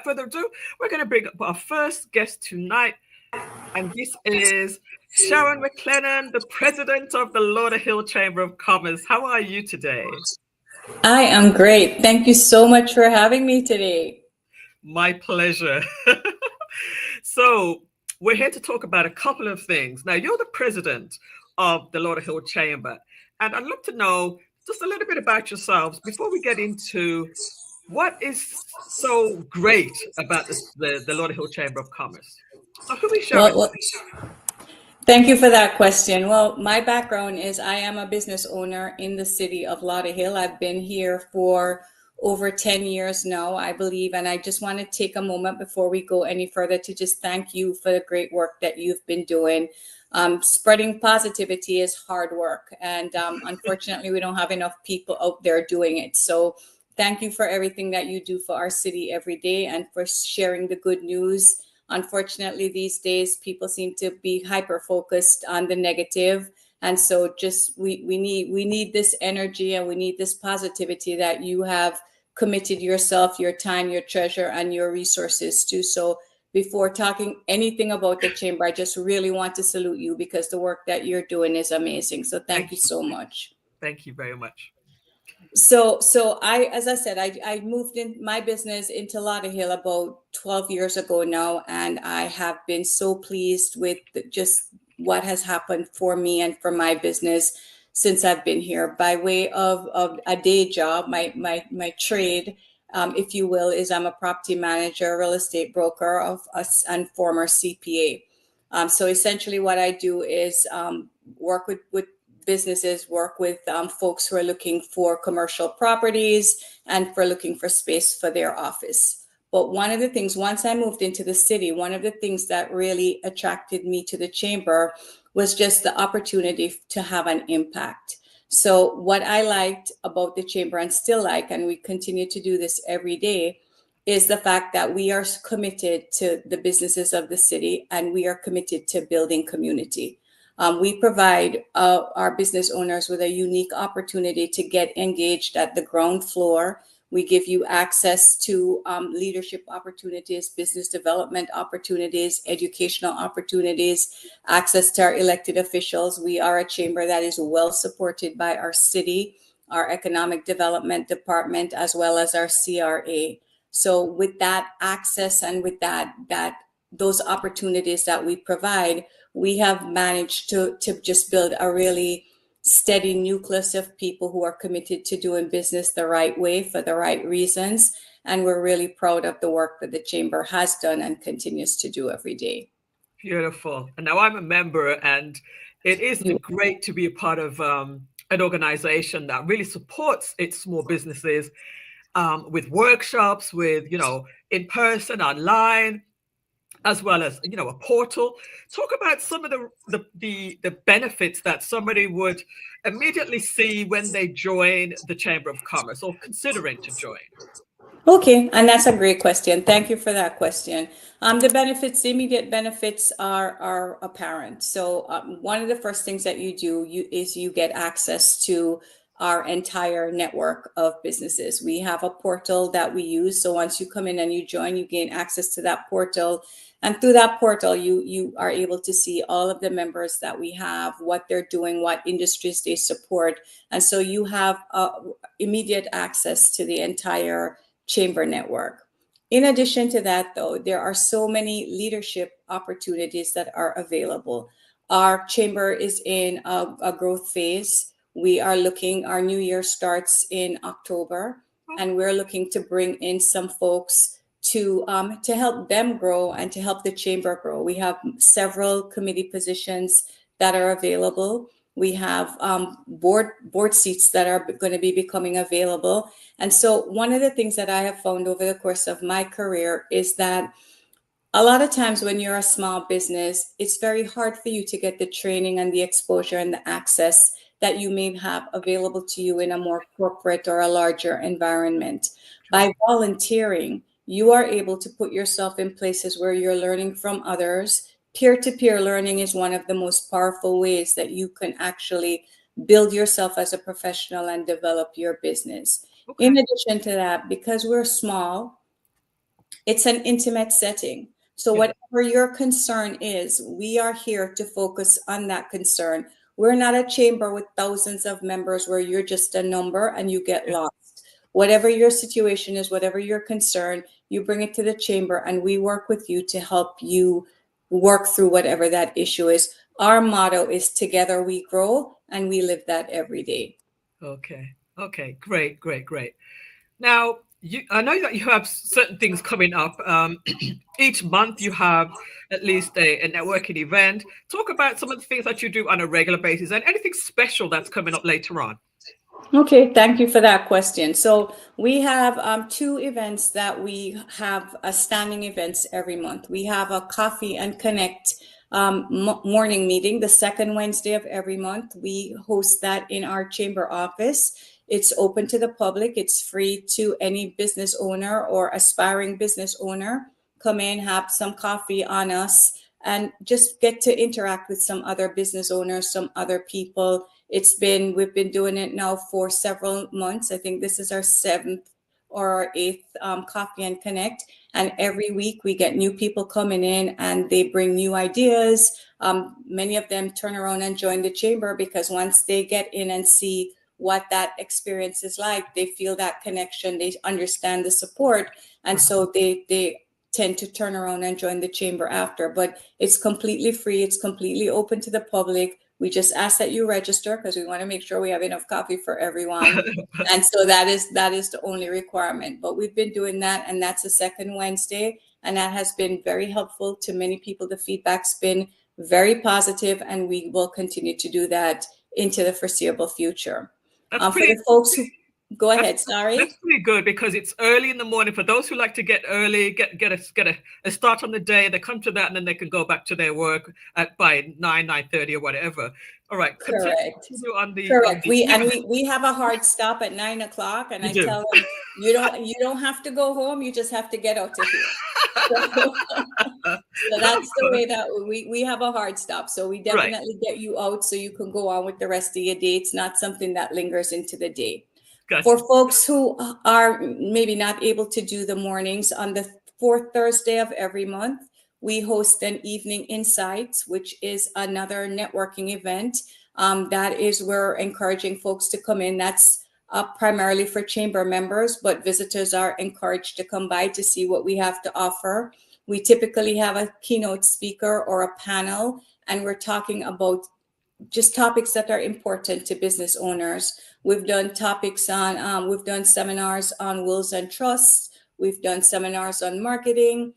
further ado, we're going to bring up our first guest tonight. And this is Sharon McLennon, the president of the Lauderhill Chamber of Commerce. How are you today? I am great. Thank you so much for having me today. My pleasure. So, we're here to talk about a couple of things. Now, you're the president of the Lauderhill Chamber, and I'd love to know just a little bit about yourselves before we get into what is so great about the Lauderhill Chamber of Commerce. So, who is Sharon? Well, thank you for that question. Well, my background is I am a business owner in the city of Lauderhill. I've been here for over 10 years now, I believe, and I just want to take a moment before we go any further to just thank you for the great work that you've been doing. Spreading positivity is hard work, and unfortunately, we don't have enough people out there doing it. So thank you for everything that you do for our city every day and for sharing the good news. Unfortunately, these days, people seem to be hyper-focused on the negative. And so just we need this energy and we need this positivity that you have committed yourself, your time, your treasure, and your resources to. So before talking anything about the chamber, I just really want to salute you because the work that you're doing is amazing. So thank you so much. Thank you very much. So as I said, I moved in my business into Lauderhill about 12 years ago now, and I have been so pleased with just what has happened for me and for my business since I've been here. By way of a day job, my trade, if you will, is I'm a property manager, real estate broker and former CPA. So essentially what I do is work with businesses, work with folks who are looking for commercial properties and for looking for space for their office. But one of the things, once I moved into the city, one of the things that really attracted me to the chamber was just the opportunity to have an impact. So what I liked about the chamber and still like, and we continue to do this every day, is the fact that we are committed to the businesses of the city and we are committed to building community. We provide our business owners with a unique opportunity to get engaged at the ground floor. We give you access to leadership opportunities, business development opportunities, educational opportunities, access to our elected officials. We are a chamber that is well supported by our city, our economic development department, as well as our CRA. So with that access and with those opportunities that we provide, we have managed to just build a really steady nucleus of people who are committed to doing business the right way for the right reasons. And we're really proud of the work that the chamber has done and continues to do every day. Beautiful. And now I'm a member, and it is great to be a part of an organization that really supports its small businesses with workshops, with, in person, online, as well as, a portal. Talk about some of the benefits that somebody would immediately see when they join the Chamber of Commerce or considering to join. Okay, and that's a great question. Thank you for that question. The immediate benefits are apparent. So one of the first things that you do is you get access to our entire network of businesses. We have a portal that we use. So once you come in and you join, you gain access to that portal. And through that portal, you are able to see all of the members that we have, what they're doing, what industries they support. And so you have immediate access to the entire chamber network. In addition to that, though, there are so many leadership opportunities that are available. Our chamber is in a growth phase. Our new year starts in October, and we're looking to bring in some folks to help them grow and to help the chamber grow. We have several committee positions that are available. We have board seats that are going to be becoming available. And so one of the things that I have found over the course of my career is that a lot of times when you're a small business, it's very hard for you to get the training and the exposure and the access that you may have available to you in a more corporate or a larger environment. By volunteering, you are able to put yourself in places where you're learning from others. Peer-to-peer learning is one of the most powerful ways that you can actually build yourself as a professional and develop your business. Okay. In addition to that, because we're small, It's an intimate setting. So whatever your concern is, we are here to focus on that concern. We're not a chamber with thousands of members where you're just a number and you get lost. Whatever your situation is, whatever your concern, you bring it to the chamber and we work with you to help you work through whatever that issue is. Our motto is together we grow, and we live that every day. Okay. Okay. Great. Great. Great. Now, I know that you have certain things coming up. Each month you have at least a networking event. Talk about some of the things that you do on a regular basis and anything special that's coming up later on. Okay, thank you for that question. So we have two events that we have standing events every month. We have a Coffee and Connect morning meeting, the second Wednesday of every month. We host that in our chamber office. It's open to the public. It's free to any business owner or aspiring business owner. Come in, have some coffee on us, and just get to interact with some other business owners, some other people. We've been doing it now for several months. I think this is our 7th or 8th Coffee and Connect. And every week we get new people coming in and they bring new ideas. Many of them turn around and join the chamber because once they get in and see what that experience is like, they feel that connection, they understand the support. And so they tend to turn around and join the chamber after. But it's completely free. It's completely open to the public. We just ask that you register because we want to make sure we have enough coffee for everyone. And so that is the only requirement. But we've been doing that, and that's the second Wednesday. And that has been very helpful to many people. The feedback's been very positive, and we will continue to do that into the foreseeable future. For the folks who go ahead, sorry. That's pretty good because it's early in the morning. For those who like to get early, get a start on the day, they come to that and then they can go back to their work by 9:30 or whatever. All right. Correct. Correct. We have a hard stop at 9 o'clock, and I tell them you don't have to go home. You just have to get out of here. So that's the way that we have a hard stop. So we definitely get you out so you can go on with the rest of your day. It's not something that lingers into the day. Gotcha. For folks who are maybe not able to do the mornings, on the 4th Thursday of every month, we host an Evening Insights, which is another networking event. That is we're encouraging folks to come in. That's primarily for chamber members, but visitors are encouraged to come by to see what we have to offer. We typically have a keynote speaker or a panel, and we're talking about just topics that are important to business owners. We've done we've done seminars on wills and trusts. We've done seminars on marketing,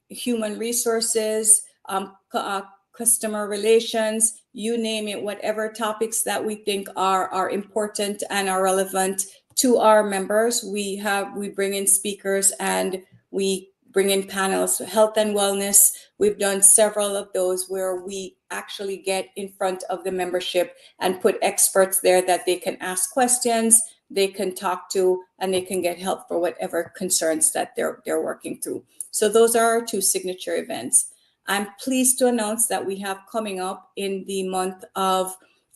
human resources, customer relations, you name it, whatever topics that we think are important and are relevant to our members. We bring in speakers and we bring in panels. Health and wellness, we've done several of those where we actually get in front of the membership and put experts there that they can ask questions, they can talk to, and they can get help for whatever concerns that they're working through. So those are our two signature events. I'm pleased to announce that we have coming up in the month of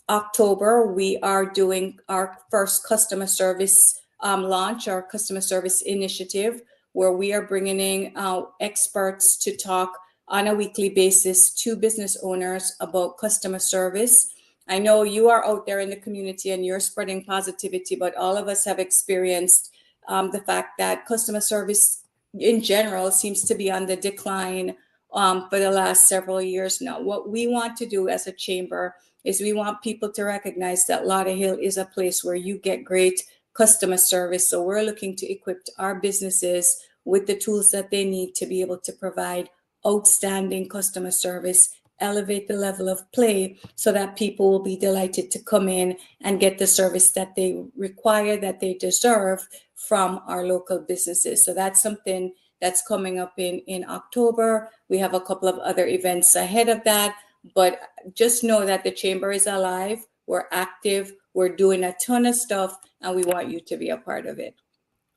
October, we are doing our first customer service launch, our customer service initiative, where we are bringing in experts to talk on a weekly basis to business owners about customer service. I know you are out there in the community and you're spreading positivity, but all of us have experienced the fact that customer service in general seems to be on the decline for the last several years now. What we want to do as a chamber is we want people to recognize that Lauderhill is a place where you get great customer service. So we're looking to equip our businesses with the tools that they need to be able to provide outstanding customer service, elevate the level of play so that people will be delighted to come in and get the service that they require, that they deserve from our local businesses. So that's something that's coming up in October. We have a couple of other events ahead of that, but just know that the chamber is alive, we're active, we're doing a ton of stuff, and we want you to be a part of it.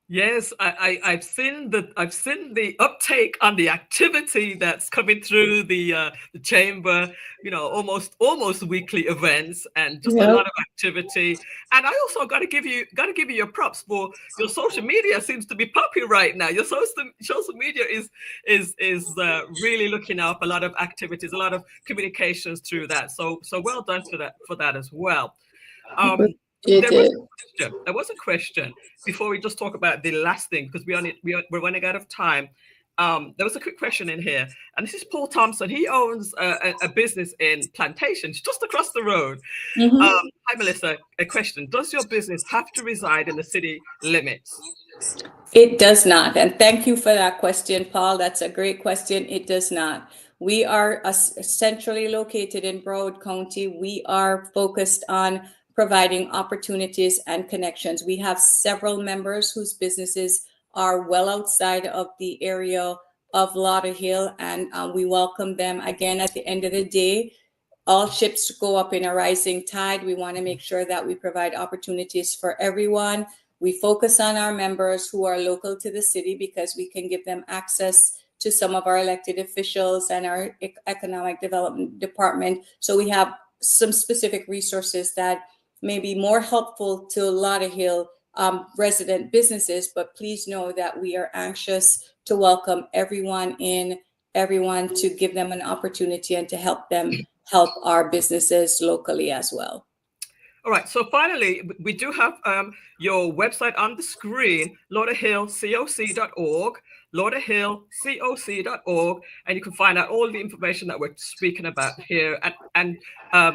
Yes, I've seen the uptake on the activity that's coming through the chamber. Almost weekly events and just a Yep. lot of activity. And I also got to give you your props for your social media. Seems to be popular right now. Your social media is really looking up a lot of activities, a lot of communications through that. So well done for that as well. Um, It there was did. a question. There was a question before we just talk about the last thing because we're running out of time. There was a quick question in here, and this is Paul Thompson. He owns a business in Plantations, just across the road. Mhm. Hi, Millissa. A question: does your business have to reside in the city limits? It does not. And thank you for that question, Paul. That's a great question. It does not. We are centrally located in Broward County. We are focused on providing opportunities and connections. We have several members whose businesses are well outside of the area of Lauderhill, and we welcome them. Again, at the end of the day, all ships go up in a rising tide. We want to make sure that we provide opportunities for everyone. We focus on our members who are local to the city because we can give them access to some of our elected officials and our economic development department. So we have some specific resources that may be more helpful to Lauderhill resident businesses, but please know that we are anxious to welcome everyone in, everyone, to give them an opportunity and to help them help our businesses locally as well. All right. So finally, we do have your website on the screen, lauderhillcoc.org, lauderhillcoc.org, and you can find out all the information that we're speaking about here and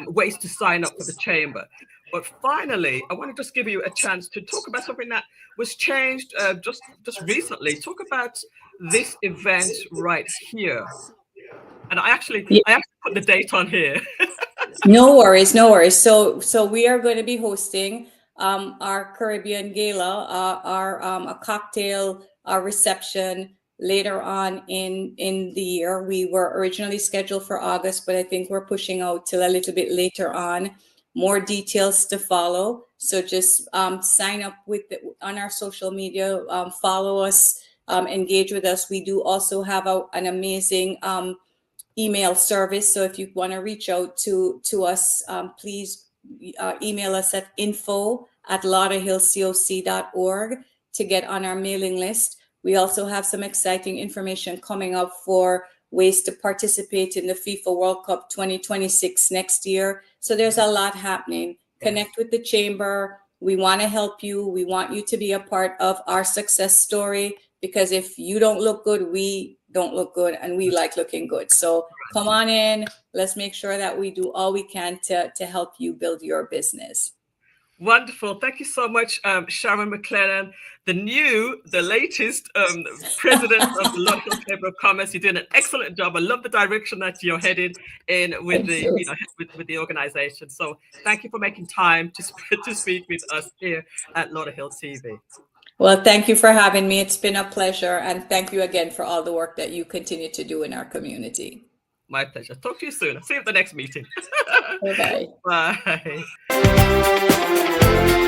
ways to sign up for the chamber. But finally, I want to just give you a chance to talk about something that was changed just recently. Talk about this event right here. And I actually put the date on here. No worries, no worries. So we are going to be hosting our Caribbean Gala, a cocktail reception later on in the year. We were originally scheduled for August, but I think we're pushing out till a little bit later on. More details to follow. So just sign up on our social media, follow us, engage with us. We do also have an amazing email service. So if you want to reach out to us, please email us at info@lauderhillcoc.org to get on our mailing list. We also have some exciting information coming up for ways to participate in the FIFA World Cup 2026 next year. So there's a lot happening. Connect with the chamber. We want to help you. We want you to be a part of our success story, because if you don't look good, we don't look good, and we like looking good. So come on in. Let's make sure that we do all we can to help you build your business. Wonderful. Thank you so much, Sharon McLennon, the latest president of the Lauderhill Chamber of Commerce. You're doing an excellent job. I love the direction that you're headed in with with the organization. So thank you for making time to speak with us here at Lauderhill TV. Well, thank you for having me. It's been a pleasure. And thank you again for all the work that you continue to do in our community. My pleasure. Talk to you soon. I'll see you at the next meeting. Bye-bye. Bye.